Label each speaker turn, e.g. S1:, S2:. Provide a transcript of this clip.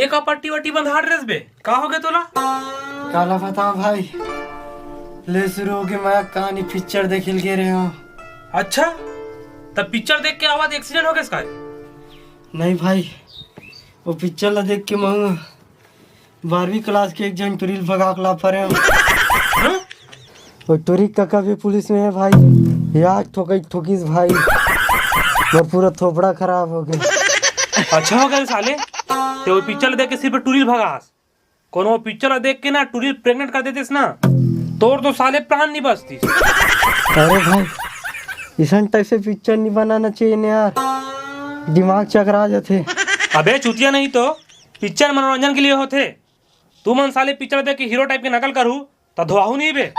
S1: एक पट्टी वट्टी बंधा ड्रेस बे का हो गए तोला?
S2: काला पता भाई ले शुरू हो गई मैं कहानी पिक्चर देखिल के रहे हो।
S1: अच्छा तब पिक्चर देख के आवाज एक्सीडेंट हो गया इसका?
S2: नहीं भाई वो पिक्चर ला देख के मैं 12वीं क्लास के एक जन टुरील भगा के ला पड़े वो टुरी काका भी पुलिस में है भाई। यार ठोकीस भाई मैं पूरा थोपड़ा खराब हो गया।
S1: अच्छा हो गया साले ते वो पिक्चर देख के सिर्फ टुरील भगास। कोनो पिक्चर देख के ना टुरील प्रेग्नेंट कर देतीस ना तोर तो साले प्राण नहीं बचती।
S2: अरे भाई इस टाइप से पिक्चर नहीं बनाना चाहिए ना यार, दिमाग चकरा जाते।
S1: अबे चुतिया नहीं तो पिक्चर मनोरंजन के लिए होते। तू मन साले पिक्चर देख के हीरो टाइप के नकल करू तो धोआहू नहीं बे।